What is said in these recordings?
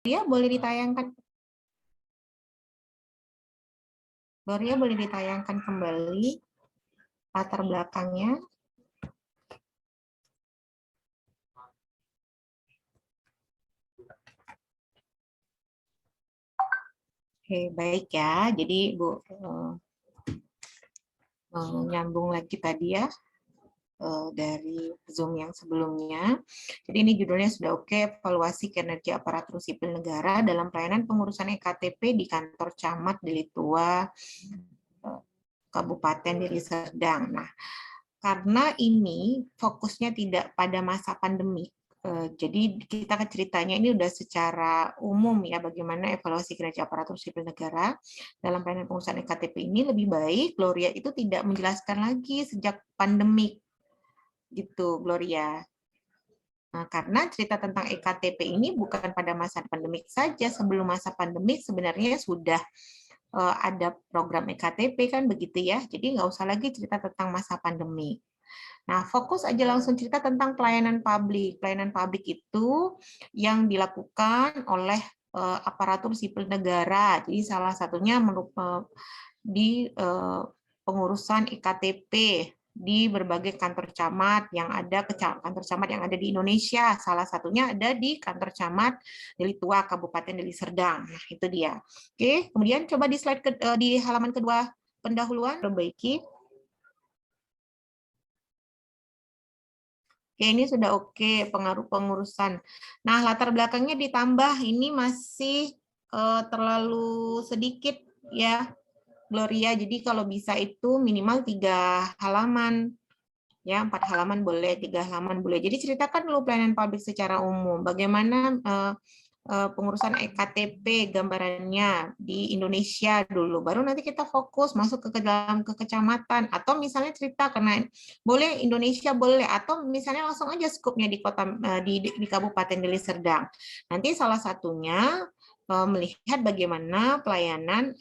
Gloria boleh ditayangkan. Gloria boleh ditayangkan kembali latar belakangnya. Oke, baik ya. Jadi Bu nyambung lagi tadi ya dari Zoom yang sebelumnya. Jadi ini judulnya sudah oke, evaluasi kinerja aparatur sipil negara dalam pelayanan pengurusan EKTP di kantor camat Deli Tua Kabupaten Deli Serdang. Nah, karena ini fokusnya tidak pada masa pandemi, jadi kita ceritanya ini udah secara umum ya bagaimana evaluasi kinerja aparatur sipil negara dalam pelayanan pengurusan EKTP ini. Lebih baik Gloria itu tidak menjelaskan lagi sejak pandemik gitu Gloria. Nah, karena cerita tentang EKTP ini bukan pada masa pandemik saja, sebelum masa pandemik sebenarnya sudah ada program EKTP kan begitu ya. Jadi nggak usah lagi cerita tentang masa pandemi. Nah, fokus aja langsung cerita tentang pelayanan publik. Pelayanan publik itu yang dilakukan oleh aparatur sipil negara. Jadi salah satunya di pengurusan EKTP di berbagai kantor camat yang ada kantor camat yang ada di Indonesia. Salah satunya ada di kantor camat Deli Tua Kabupaten Deli Serdang. Nah, itu dia. Oke, kemudian coba di slide di halaman kedua pendahuluan perbaiki. Oke, ini sudah oke pengaruh pengurusan. Nah, latar belakangnya ditambah ini masih terlalu sedikit ya, Gloria. Jadi kalau bisa itu minimal 3 halaman. Ya, 4 halaman boleh, 3 halaman boleh. Jadi ceritakan dulu pelayanan publik secara umum. Bagaimana pengurusan EKTP gambarannya di Indonesia dulu, baru nanti kita fokus masuk ke dalam ke kecamatan, atau misalnya cerita karena boleh Indonesia boleh, atau misalnya langsung aja skupnya di kota di Kabupaten Deli Serdang. Nanti salah satunya melihat bagaimana pelayanan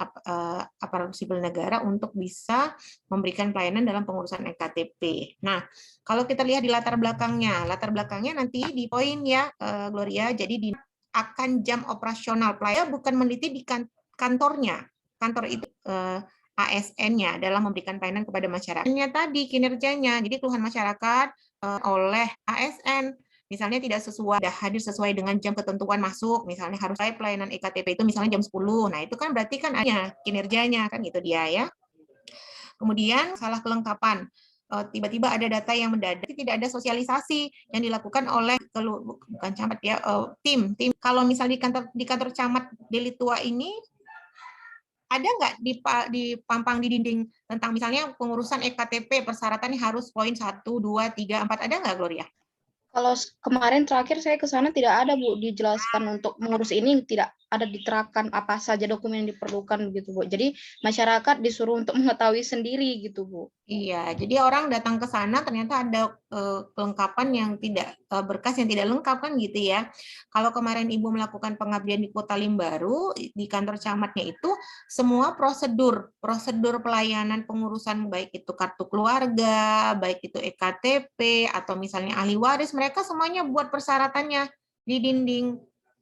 aparatur sipil negara untuk bisa memberikan pelayanan dalam pengurusan EKTP. Nah, kalau kita lihat di latar belakangnya nanti di poin ya Gloria, jadi di akan jam operasional pelayan bukan meneliti di kantornya. Kantor itu ASN-nya dalam memberikan pelayanan kepada masyarakat. Ini tadi kinerjanya, jadi keluhan masyarakat oleh ASN misalnya tidak sesuai, tidak hadir sesuai dengan jam ketentuan masuk, misalnya harus pelayanan EKTP itu misalnya jam 10. Nah, itu kan berarti kan ada kinerjanya kan gitu dia ya. Kemudian salah kelengkapan. Tiba-tiba ada data yang mendadak, tidak ada sosialisasi yang dilakukan oleh bukan camat ya, tim. Kalau misalnya di kantor camat Deli Tua ini ada nggak dipampang di dinding tentang misalnya pengurusan EKTP persyaratannya harus poin 1, 2, 3, 4, ada nggak Gloria? Kalau kemarin terakhir saya ke sana tidak ada Bu dijelaskan untuk mengurus ini, tidak ada diterapkan apa saja dokumen yang diperlukan gitu Bu. Jadi masyarakat disuruh untuk mengetahui sendiri gitu Bu. Iya, jadi orang datang ke sana ternyata ada kelengkapan yang tidak berkas yang tidak lengkap kan gitu ya. Kalau kemarin Ibu melakukan pengabdian di Kota Limbaru di kantor camatnya itu semua prosedur pelayanan pengurusan baik itu kartu keluarga, baik itu EKTP atau misalnya ahli waris, mereka semuanya buat persyaratannya di dinding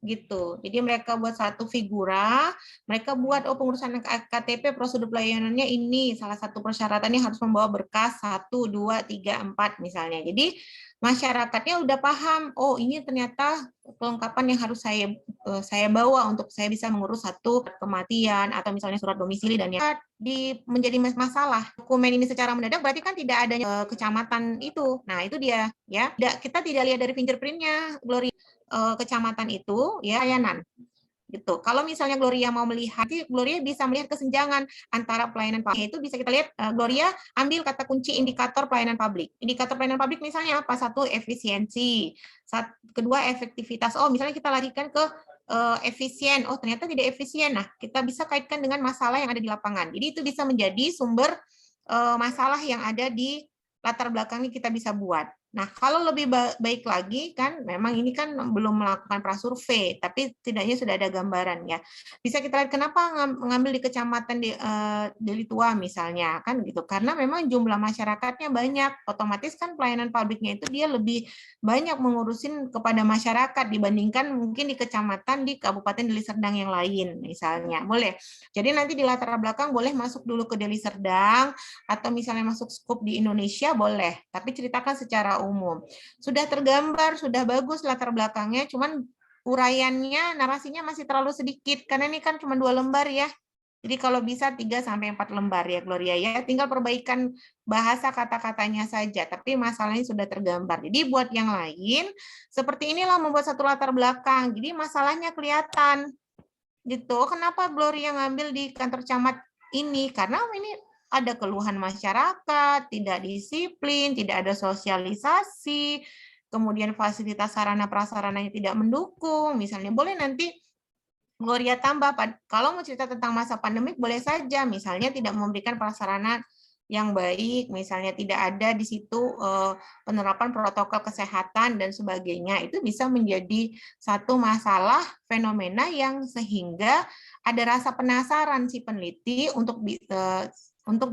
gitu. Jadi mereka buat satu figura, mereka buat pengurusan KTP prosedur pelayanannya ini, salah satu persyaratannya harus membawa berkas 1, 2, 3, 4 misalnya. Jadi masyarakatnya udah paham, oh ini ternyata kelengkapan yang harus saya bawa untuk saya bisa mengurus satu kematian atau misalnya surat domisili dan yang menjadi masalah. Dokumen ini secara mendadak berarti kan tidak adanya kecamatan itu. Nah, itu dia ya. Kita tidak lihat dari fingerprint-nya Gloria kecamatan itu ya layanan gitu. Kalau misalnya Gloria mau melihat, Gloria bisa melihat kesenjangan antara pelayanan publik. Itu bisa kita lihat, Gloria ambil kata kunci indikator pelayanan publik. Indikator pelayanan publik misalnya apa? Satu, efisiensi. Kedua, efektivitas. Oh, misalnya kita larikan ke efisien. Oh, ternyata tidak efisien. Nah, kita bisa kaitkan dengan masalah yang ada di lapangan. Jadi itu bisa menjadi sumber masalah yang ada di latar belakangnya kita bisa buat. Nah, kalau lebih baik lagi kan, memang ini kan belum melakukan prasurvei, tapi setidaknya sudah ada gambaran ya. Bisa kita lihat kenapa mengambil di kecamatan Deli Tua misalnya kan gitu, karena memang jumlah masyarakatnya banyak, otomatis kan pelayanan publiknya itu dia lebih banyak mengurusin kepada masyarakat dibandingkan mungkin di kecamatan di Kabupaten Deli Serdang yang lain misalnya. Boleh. Jadi nanti di latar belakang boleh masuk dulu ke Deli Serdang atau misalnya masuk skup di Indonesia boleh, tapi ceritakan secara umum. Sudah tergambar, sudah bagus latar belakangnya, cuman uraiannya, narasinya masih terlalu sedikit, karena ini kan cuma 2 lembar ya. Jadi kalau bisa 3-4 lembar ya Gloria ya, tinggal perbaikan bahasa kata-katanya saja, tapi masalahnya sudah tergambar. Jadi buat yang lain, seperti inilah membuat satu latar belakang, jadi masalahnya kelihatan. Gitu. Kenapa Gloria ngambil di kantor camat ini? Karena ini ada keluhan masyarakat, tidak disiplin, tidak ada sosialisasi, kemudian fasilitas sarana prasarananya tidak mendukung. Misalnya boleh nanti Gloria tambah, kalau mau cerita tentang masa pandemik boleh saja, misalnya tidak memberikan prasarana yang baik, misalnya tidak ada di situ penerapan protokol kesehatan dan sebagainya, itu bisa menjadi satu masalah fenomena yang sehingga ada rasa penasaran si peneliti untuk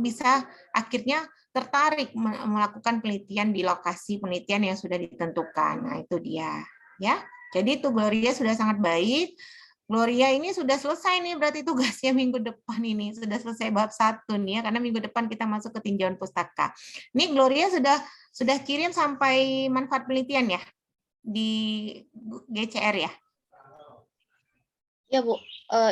bisa akhirnya tertarik melakukan penelitian di lokasi penelitian yang sudah ditentukan. Nah, itu dia ya. Jadi itu Gloria sudah sangat baik. Gloria ini sudah selesai nih berarti tugasnya minggu depan ini. Sudah selesai bab 1 nih ya, karena minggu depan kita masuk ke tinjauan pustaka. Ini Gloria sudah kirim sampai manfaat penelitian ya di GCR ya? Ya Bu,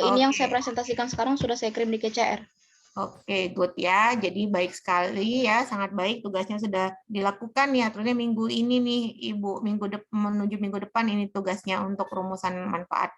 ini yang saya Oke. presentasikan sekarang sudah saya kirim di GCR. Oke, good ya. Jadi baik sekali ya, sangat baik tugasnya sudah dilakukan ya. Terusnya minggu ini nih Ibu, menuju minggu depan ini tugasnya untuk rumusan manfaat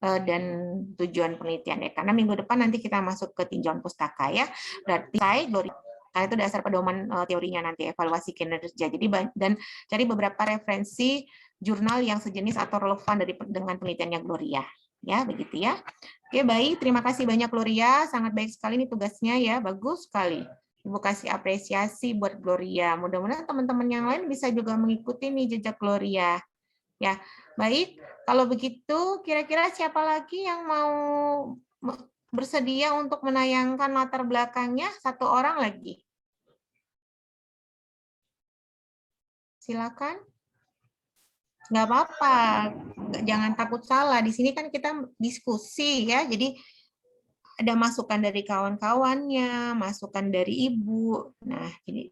dan tujuan penelitian ya. Karena minggu depan nanti kita masuk ke tinjauan pustaka ya. Berarti karena itu dasar pedoman teorinya nanti evaluasi kinerja. Jadi dan cari beberapa referensi jurnal yang sejenis atau relevan dengan penelitiannya Gloria. Ya, begitu ya. Oke, baik. Terima kasih banyak Gloria. Sangat baik sekali nih tugasnya ya. Bagus sekali. Ibu kasih apresiasi buat Gloria. Mudah-mudahan teman-teman yang lain bisa juga mengikuti nih jejak Gloria. Ya, baik. Kalau begitu, kira-kira siapa lagi yang mau bersedia untuk menayangkan latar belakangnya? Satu orang lagi. Silakan. Nggak apa-apa, jangan takut salah. Di sini kan kita diskusi ya, jadi ada masukan dari kawan-kawannya, masukan dari ibu. Nah, jadi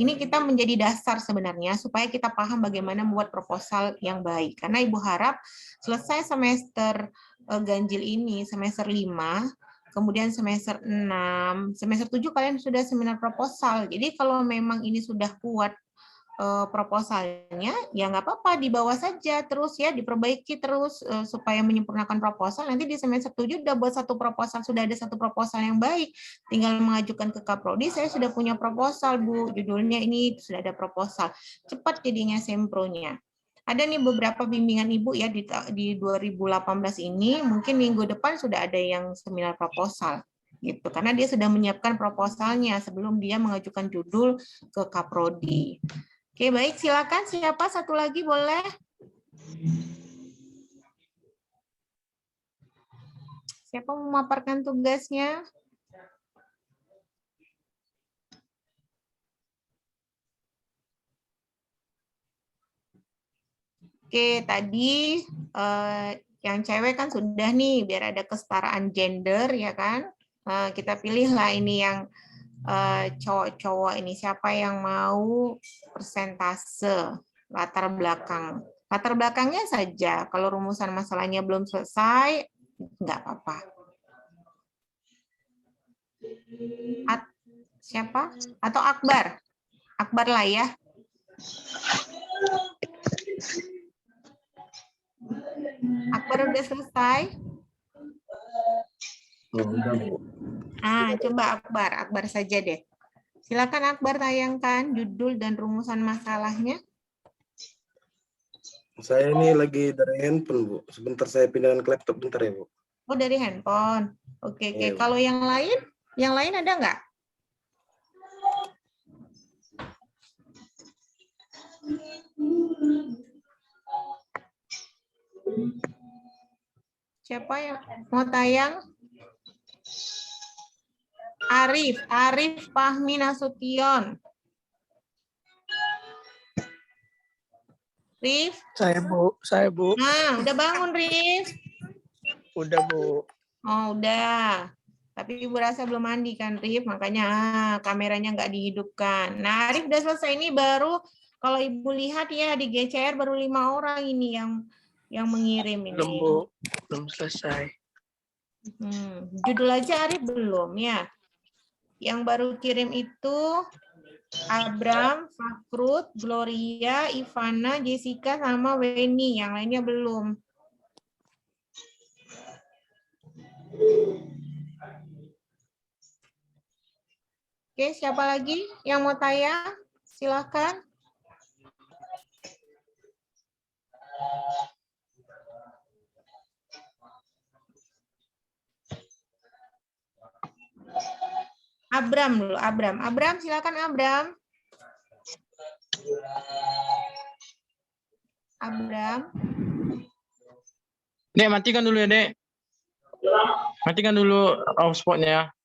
ini kita menjadi dasar sebenarnya supaya kita paham bagaimana membuat proposal yang baik. Karena ibu harap selesai semester ganjil ini, semester 5, kemudian semester 6, semester 7 kalian sudah seminar proposal. Jadi kalau memang ini sudah kuat proposalnya, ya nggak apa-apa, dibawa saja terus ya, diperbaiki terus supaya menyempurnakan proposal. Nanti di semester 7 udah buat satu proposal, sudah ada satu proposal yang baik, tinggal mengajukan ke Kaprodi, saya sudah punya proposal Bu, judulnya ini, sudah ada proposal. Cepat jadinya sempronya. Ada nih beberapa bimbingan Ibu ya di 2018 ini, mungkin minggu depan sudah ada yang seminar proposal gitu, karena dia sudah menyiapkan proposalnya sebelum dia mengajukan judul ke Kaprodi. Oke, baik. Silakan. Siapa satu lagi boleh? Siapa mau memaparkan tugasnya? Oke, tadi yang cewek kan sudah nih, biar ada kesetaraan gender, ya kan? Kita pilihlah ini yang cowok-cowok ini, siapa yang mau persentase latar belakang. Latar belakangnya saja, kalau rumusan masalahnya belum selesai, nggak apa-apa. Siapa? Atau Akbar? Akbar lah ya. Akbar udah selesai? Coba Akbar saja deh. Silakan Akbar tayangkan judul dan rumusan masalahnya. Saya ini lagi dari handphone, Bu. Sebentar saya pindahkan ke laptop bentar ya, Bu. Oh, dari handphone. Oke. Iya, Bu. Kalau yang lain ada nggak? Siapa yang mau tayang? Arif Fahmi Nasution. Rif? Saya Bu. Nah, udah bangun, Rif? Udah Bu. Oh, udah. Tapi Ibu rasa belum mandi kan, Rif? Makanya kameranya nggak dihidupkan. Nah, Arif udah selesai. Ini baru, kalau Ibu lihat ya, di GCR baru 5 orang ini yang mengirim ini. Belum Bu. Belum selesai. Judul aja Arif belum ya. Yang baru kirim itu Abram, Fakrut, Gloria, Ivana, Jessica, sama Weni. Yang lainnya belum. Oke, siapa lagi yang mau tayang? Silakan. Abram dulu, Abram. Abram, silakan Abram. Abram. Dek, matikan dulu ya, Dek. Matikan dulu hotspotnya.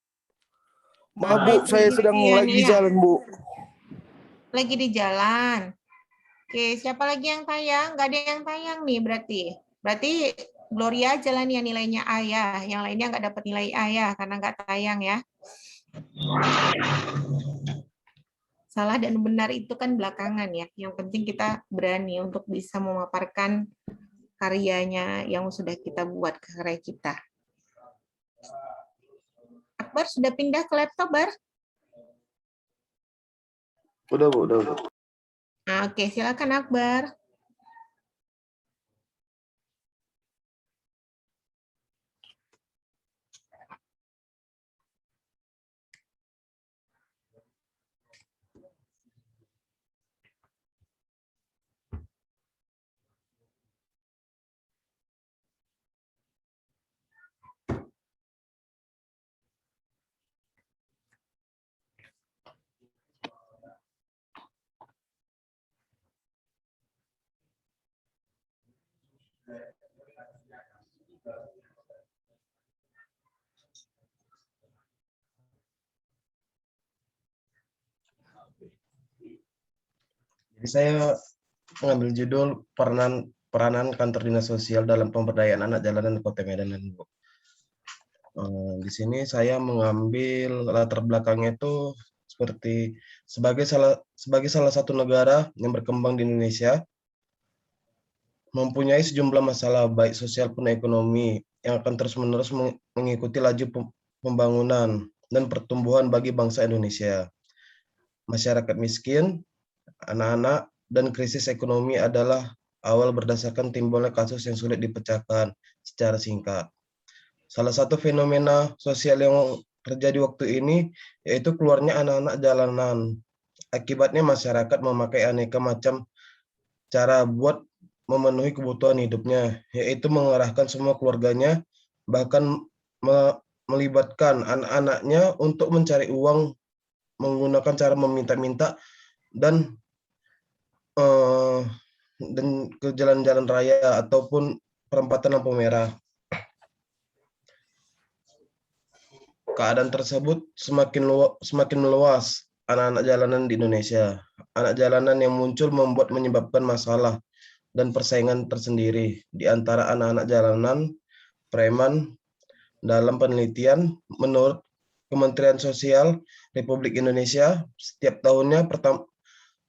Maaf Bu, saya sedang lagi di jalan Bu. Lagi di jalan. Oke, siapa lagi yang tayang? Nggak ada yang tayang nih berarti. Berarti Gloria jalan ya nilainya A ya. Yang lainnya nggak dapat nilai A ya, karena nggak tayang ya. Salah dan benar itu kan belakangan ya. Yang penting kita berani untuk bisa memaparkan karyanya yang sudah kita buat, karya kita. Akbar sudah pindah ke laptop, Bar? Udah Bu, udah. Nah, oke, silakan Akbar. Jadi saya mengambil judul peranan kantor dinas sosial dalam pemberdayaan anak jalanan Kota Medan, Bu. Di sini saya mengambil latar belakangnya itu seperti sebagai salah satu negara yang berkembang di Indonesia, mempunyai sejumlah masalah baik sosial pun ekonomi yang akan terus-menerus mengikuti laju pembangunan dan pertumbuhan bagi bangsa Indonesia. Masyarakat miskin, anak-anak, dan krisis ekonomi adalah awal berdasarkan timbulnya kasus yang sulit dipecahkan secara singkat. Salah satu fenomena sosial yang terjadi waktu ini yaitu keluarnya anak-anak jalanan. Akibatnya masyarakat memakai aneka macam cara buat memenuhi kebutuhan hidupnya, yaitu mengerahkan semua keluarganya, bahkan melibatkan anak-anaknya untuk mencari uang menggunakan cara meminta-minta dan ke jalan-jalan raya ataupun perempatan lampu merah. Keadaan tersebut semakin meluas anak-anak jalanan di Indonesia. Anak jalanan yang muncul menyebabkan masalah dan persaingan tersendiri di antara anak-anak jalanan, preman. Dalam penelitian, menurut Kementerian Sosial Republik Indonesia, setiap tahunnya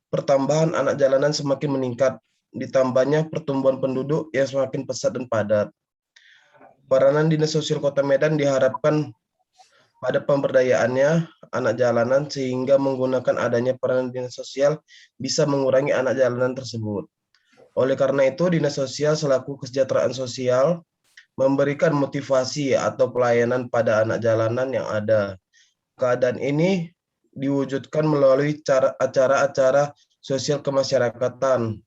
pertambahan anak jalanan semakin meningkat, ditambahnya pertumbuhan penduduk yang semakin pesat dan padat. Peranan Dinas Sosial Kota Medan diharapkan pada pemberdayaannya anak jalanan sehingga menggunakan adanya peranan dinas sosial bisa mengurangi anak jalanan tersebut. Oleh karena itu, Dinas Sosial selaku kesejahteraan sosial memberikan motivasi atau pelayanan pada anak jalanan yang ada. Keadaan ini diwujudkan melalui acara-acara sosial kemasyarakatan.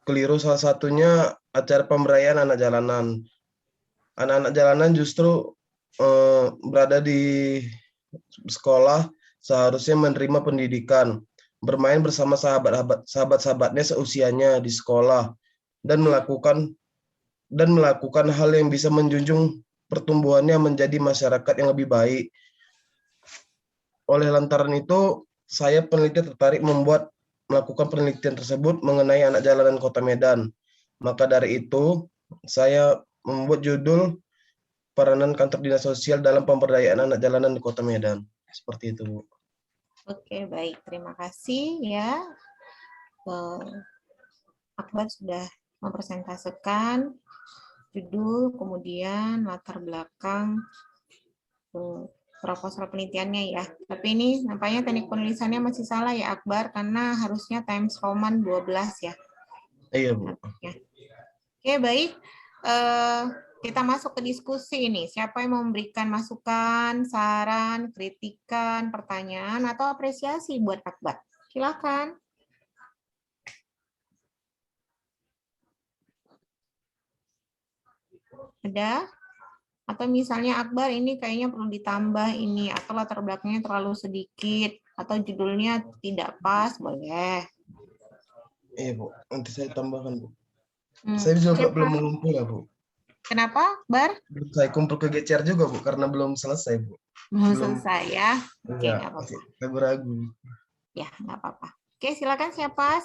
Keliru salah satunya acara pemberdayaan anak jalanan. Anak-anak jalanan justru berada di sekolah seharusnya menerima pendidikan, bermain bersama sahabat-sahabatnya seusianya di sekolah, dan melakukan hal yang bisa menjunjung pertumbuhannya menjadi masyarakat yang lebih baik. Oleh lantaran itu, saya peneliti tertarik melakukan penelitian tersebut mengenai anak jalanan Kota Medan. Maka dari itu, saya membuat judul peranan kantor dinas sosial dalam pemberdayaan anak jalanan di Kota Medan. Seperti itu, Bu. Oke, baik. Terima kasih ya. Akbar sudah mempresentasikan judul, kemudian latar belakang proposal penelitiannya ya. Tapi ini nampaknya teknik penulisannya masih salah ya Akbar, karena harusnya Times Roman 12 ya. Iya, Bu. Oke, baik. Kita masuk ke diskusi ini. Siapa yang memberikan masukan, saran, kritikan, pertanyaan, atau apresiasi buat Akbar? Silakan. Ada? Atau misalnya Akbar ini kayaknya perlu ditambah ini, atau latar belakangnya terlalu sedikit, atau judulnya tidak pas, boleh. Iya, Bu. Nanti saya tambahkan, Bu. Saya juga belum mengumpul ya, Bu. Kenapa, Bar? Saya kumpul ke GCR juga, Bu, karena belum selesai, Bu. Belum selesai ya. Oke, Ya, nggak apa-apa. saya ragu. Ya, nggak apa-apa. Oke, silakan siapa?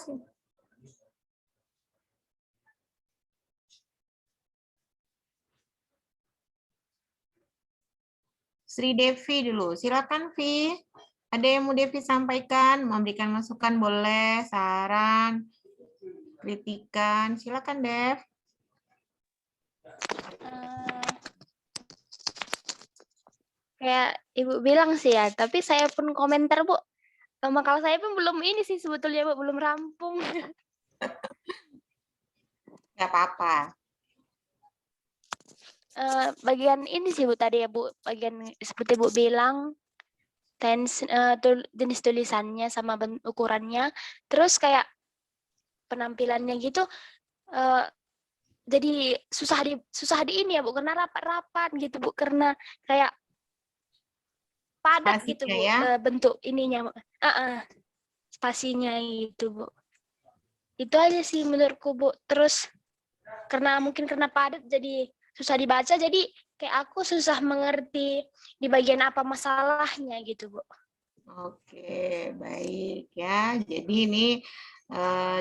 Sri Devi dulu. Silakan, Vi. Ada yang mau Devi sampaikan? Memberikan masukan boleh, saran, kritikan. Silakan, Dev. Kayak Ibu bilang sih ya, tapi saya pun komentar, Bu. Makalah saya pun belum ini sih sebetulnya, Bu, belum rampung. Nggak apa-apa. Bagian ini sih, Bu, tadi ya, Bu. Bagian seperti Bu bilang, jenis tulisannya sama ukurannya. Terus kayak penampilannya gitu, jadi susah di ini ya, Bu, karena rapat-rapat gitu, Bu. Karena kayak padat gitu, Bu, ya? bentuk ininya, spasinya gitu, Bu. Itu aja sih menurutku, Bu. Terus mungkin karena padat jadi susah dibaca, jadi kayak aku susah mengerti di bagian apa masalahnya gitu, Bu. Oke, baik ya. Jadi ini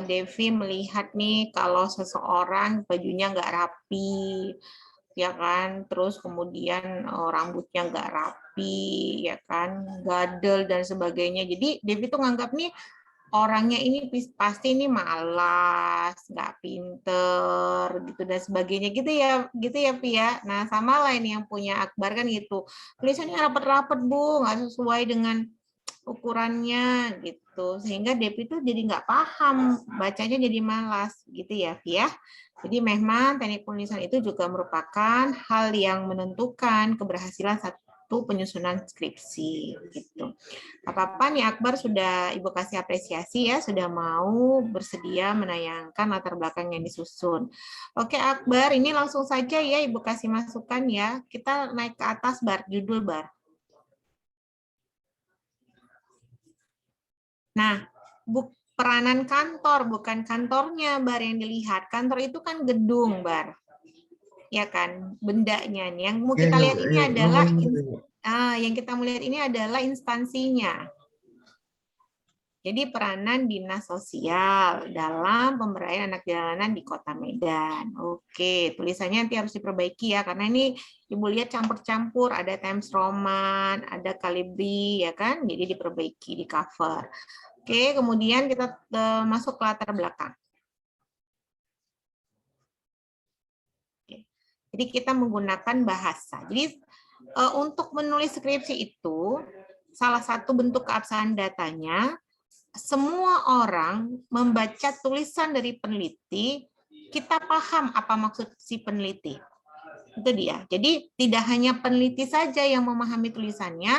Devi melihat nih kalau seseorang bajunya nggak rapi, ya kan, terus kemudian rambutnya nggak rapi, ya kan, gadel dan sebagainya. Jadi Devi tuh nganggap nih orangnya ini pasti ini malas, nggak pinter, gitu dan sebagainya, gitu ya Pia. Nah sama lah ini yang punya Akbar kan gitu, tulisannya rapat-rapat Bu, nggak sesuai dengan ukurannya gitu, sehingga Devi tuh jadi nggak paham, bacanya jadi malas, gitu ya Pia. Jadi memang teknik penulisan itu juga merupakan hal yang menentukan keberhasilan satu penyusunan skripsi gitu. Apa-apa nih Akbar sudah Ibu kasih apresiasi ya, sudah mau bersedia menayangkan latar belakang yang disusun. Oke Akbar, ini langsung saja ya Ibu kasih masukan ya. Kita naik ke atas Bar, judul Bar. Nah, peranan kantor, bukan kantornya Bar yang dilihat. Kantor itu kan gedung Bar. Ya kan, bendanya nih. Yang mau kita lihat ini adalah yang kita melihat ini adalah instansinya. Jadi peranan dinas sosial dalam pemberdayaan anak jalanan di Kota Medan. Oke, tulisannya nanti harus diperbaiki ya, karena ini Ibu lihat campur-campur, ada Times Roman, ada Calibri, ya kan? Jadi diperbaiki di cover. Oke, kemudian kita masuk ke latar belakang. Oke. Jadi kita menggunakan bahasa. Jadi untuk menulis skripsi itu, salah satu bentuk keabsahan datanya, semua orang membaca tulisan dari peneliti, kita paham apa maksud si peneliti. Itu dia. Jadi tidak hanya peneliti saja yang memahami tulisannya,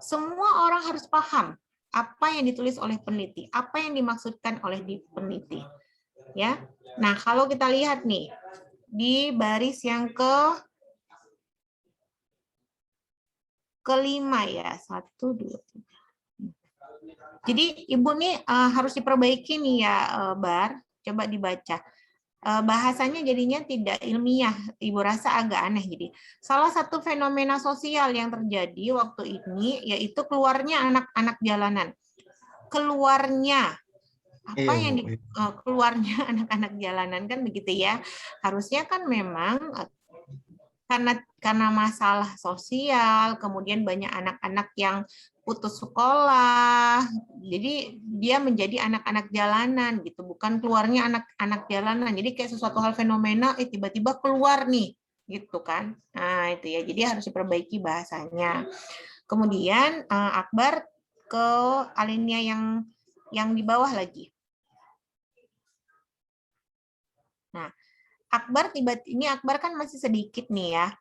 semua orang harus paham apa yang ditulis oleh peneliti, apa yang dimaksudkan oleh peneliti. Ya. Nah, kalau kita lihat nih di baris yang kelima ya, 1, 2, 3. Jadi Ibu nih harus diperbaiki nih ya, Bar. Coba dibaca. Bahasanya jadinya tidak ilmiah. Ibu rasa agak aneh. Jadi salah satu fenomena sosial yang terjadi waktu ini yaitu keluarnya anak-anak jalanan. Keluarnya apa Iya, yang Bu. keluarnya anak-anak jalanan kan begitu ya. Harusnya kan memang karena masalah sosial, kemudian banyak anak-anak yang putus sekolah, jadi dia menjadi anak-anak jalanan gitu, bukan keluarnya anak-anak jalanan. Jadi kayak sesuatu hal fenomena, tiba-tiba keluar nih, gitu kan? Nah itu ya, jadi harus diperbaiki bahasanya. Kemudian Akbar ke alinea yang di bawah lagi. Nah, Akbar ini Akbar kan masih sedikit nih ya.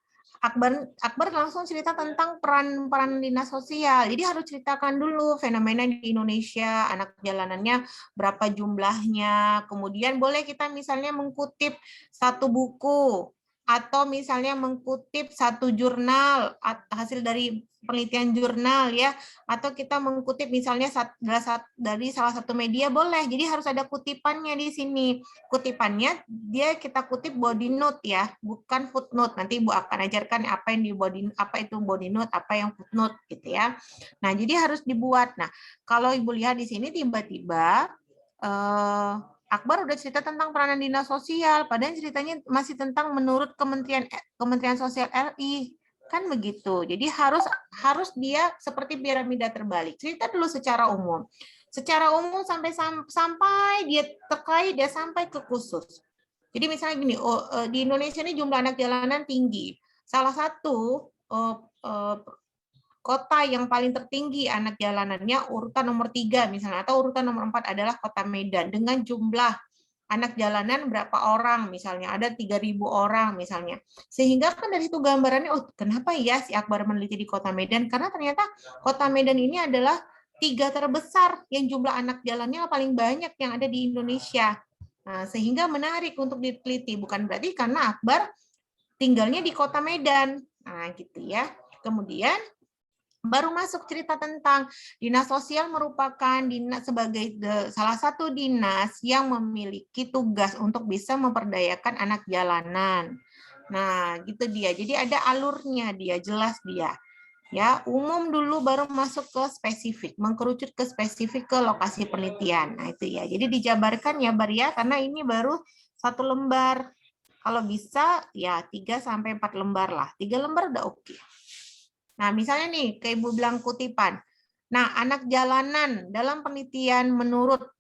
Akbar langsung cerita tentang peran dinas sosial. Jadi harus ceritakan dulu fenomena di Indonesia, anak jalanannya berapa jumlahnya. Kemudian boleh kita misalnya mengkutip satu buku atau misalnya mengkutip satu jurnal hasil dari penelitian jurnal ya, atau kita mengkutip misalnya dari salah satu media boleh. Jadi harus ada kutipannya di sini. Kutipannya dia kita kutip body note ya, bukan footnote. Nanti Ibu akan ajarkan apa itu body note, apa yang footnote gitu ya. Nah, jadi harus dibuat. Nah, kalau Ibu lihat di sini tiba-tiba Akbar udah cerita tentang peranan dinas sosial, padahal ceritanya masih tentang menurut Kementerian Sosial RI. Kan begitu. Jadi harus dia seperti piramida terbalik. Cerita dulu secara umum. Secara umum sampai dia terkait, dia sampai ke khusus. Jadi misalnya gini, di Indonesia ini jumlah anak jalanan tinggi. Salah satu kota yang paling tertinggi anak jalanannya urutan nomor 3 misalnya, atau urutan nomor 4 adalah kota Medan dengan jumlah anak jalanan berapa orang misalnya, ada 3.000 orang misalnya. Sehingga kan dari situ gambarannya, oh kenapa ya si Akbar meneliti di kota Medan? Karena ternyata kota Medan ini adalah 3 terbesar yang jumlah anak jalannya paling banyak yang ada di Indonesia. Nah, sehingga menarik untuk diteliti, bukan berarti karena Akbar tinggalnya di kota Medan. Nah, gitu ya. Kemudian baru masuk cerita tentang dinas sosial merupakan sebagai salah satu dinas yang memiliki tugas untuk bisa memperdayakan anak jalanan. Nah, gitu dia. Jadi ada alurnya dia, jelas dia. Ya, umum dulu baru masuk ke spesifik, mengkerucut ke spesifik ke lokasi penelitian. Nah, itu ya. Jadi dijabarkan ya, Bar ya, karena ini baru 1 lembar. Kalau bisa ya 3 sampai 4 lembar lah. 3 lembar udah oke. Nah, misalnya nih, kayak Ibu bilang kutipan. Nah, anak jalanan dalam penelitian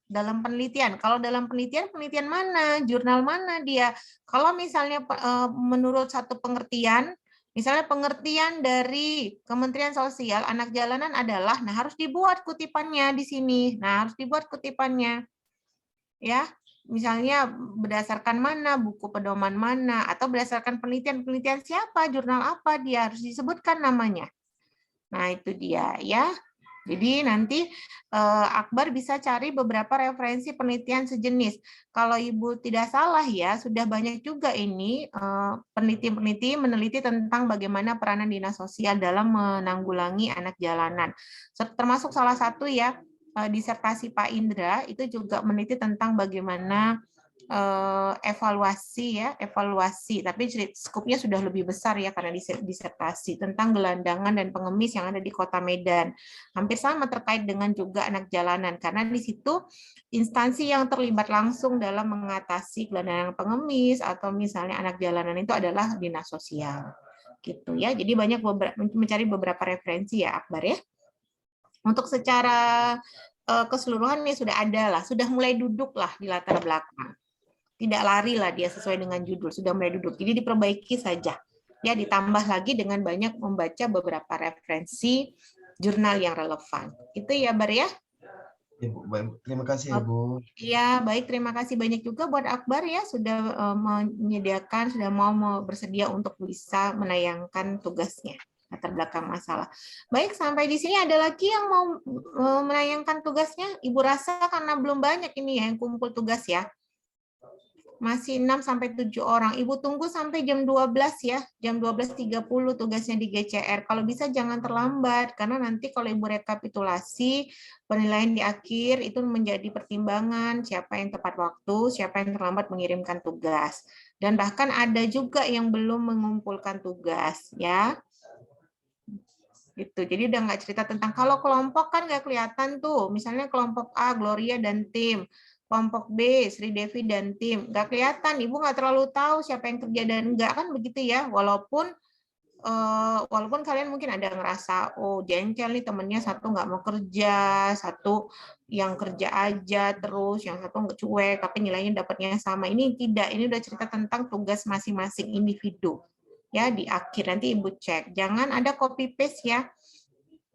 dalam penelitian. Kalau dalam penelitian mana? Jurnal mana dia? Kalau misalnya menurut satu pengertian, misalnya pengertian dari Kementerian Sosial, anak jalanan adalah, nah harus dibuat kutipannya di sini. Nah, harus dibuat kutipannya. Ya, misalnya berdasarkan mana, buku pedoman mana, atau berdasarkan penelitian siapa, jurnal apa, dia harus disebutkan namanya. Nah, itu dia ya. Jadi nanti Akbar bisa cari beberapa referensi penelitian sejenis. Kalau Ibu tidak salah ya, sudah banyak juga ini peneliti-peneliti meneliti tentang bagaimana peranan dinas sosial dalam menanggulangi anak jalanan. Termasuk salah satu ya, disertasi Pak Indra itu juga meneliti tentang bagaimana evaluasi, tapi skupnya sudah lebih besar ya karena disertasi tentang gelandangan dan pengemis yang ada di kota Medan. Hampir sama terkait dengan juga anak jalanan karena di situ instansi yang terlibat langsung dalam mengatasi gelandangan pengemis atau misalnya anak jalanan itu adalah dinas sosial. Gitu ya. Jadi banyak mencari beberapa referensi ya Akbar ya. Untuk secara keseluruhan ya sudah ada lah, sudah mulai duduk lah di latar belakang. Tidak lari lah dia sesuai dengan judul, sudah mulai duduk. Jadi diperbaiki saja. Ya, ditambah lagi dengan banyak membaca beberapa referensi jurnal yang relevan. Itu ya, Bar ya? Ya, Bu. Baik. Terima kasih ya, Bu. Ya, baik. Terima kasih banyak juga buat Akbar ya sudah menyediakan, sudah mau bersedia untuk bisa menayangkan tugasnya latar belakang masalah. Baik, sampai di sini ada lagi yang mau menayangkan tugasnya? Ibu rasa karena belum banyak ini ya yang kumpul tugas ya. Masih 6 sampai 7 orang. Ibu tunggu sampai jam 12 ya. Jam 12.30 tugasnya di GCR. Kalau bisa jangan terlambat, karena nanti kalau Ibu rekapitulasi, penilaian di akhir itu menjadi pertimbangan siapa yang tepat waktu, siapa yang terlambat mengirimkan tugas. Dan bahkan ada juga yang belum mengumpulkan tugas ya. Gitu. Jadi udah nggak cerita tentang kalau kelompok kan nggak kelihatan tuh. Misalnya kelompok A, Gloria dan tim. Kelompok B, Sri Devi dan tim. Nggak kelihatan, Ibu nggak terlalu tahu siapa yang kerja dan enggak, kan begitu ya. Walaupun kalian mungkin ada ngerasa, oh jengkel nih temennya satu nggak mau kerja, satu yang kerja aja terus, yang satu nggak cuek, tapi nilainya dapatnya sama. Ini tidak, ini udah cerita tentang tugas masing-masing individu. Ya, di akhir nanti Ibu cek. Jangan ada copy paste ya.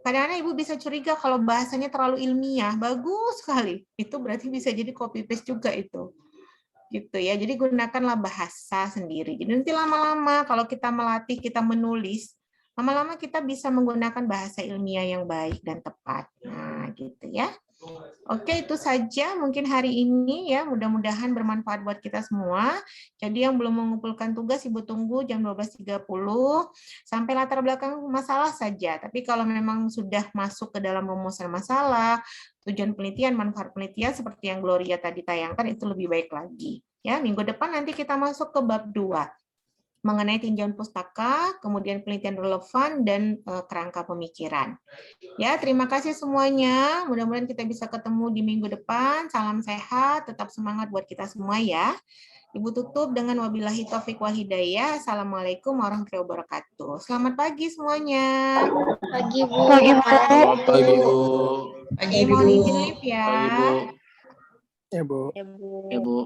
Kadang-kadang Ibu bisa curiga kalau bahasanya terlalu ilmiah, bagus sekali. Itu berarti bisa jadi copy paste juga itu. Gitu ya. Jadi gunakanlah bahasa sendiri. Jadi nanti lama-lama kalau kita melatih, kita menulis, lama-lama kita bisa menggunakan bahasa ilmiah yang baik dan tepat. Nah, gitu ya. Oke, itu saja mungkin hari ini ya. Mudah-mudahan bermanfaat buat kita semua. Jadi yang belum mengumpulkan tugas, Ibu tunggu jam 12.30 sampai latar belakang masalah saja. Tapi kalau memang sudah masuk ke dalam rumusan masalah, tujuan penelitian, manfaat penelitian seperti yang Gloria tadi tayangkan itu lebih baik lagi. Ya, minggu depan nanti kita masuk ke bab 2 mengenai tinjauan pustaka, kemudian penelitian relevan dan kerangka pemikiran. Ya, terima kasih semuanya. Mudah-mudahan kita bisa ketemu di minggu depan. Salam sehat, tetap semangat buat kita semua ya. Ibu tutup dengan wabillahi taufik wal hidayah. Assalamualaikum warahmatullahi wabarakatuh. Selamat pagi semuanya. Pagi, Bu. Pagi, Bu. Selamat pagi, Bu. Pagi, mohon izin live ya. Pagi, Bu. Ya, Bu. Ya, Bu. Ya, Bu.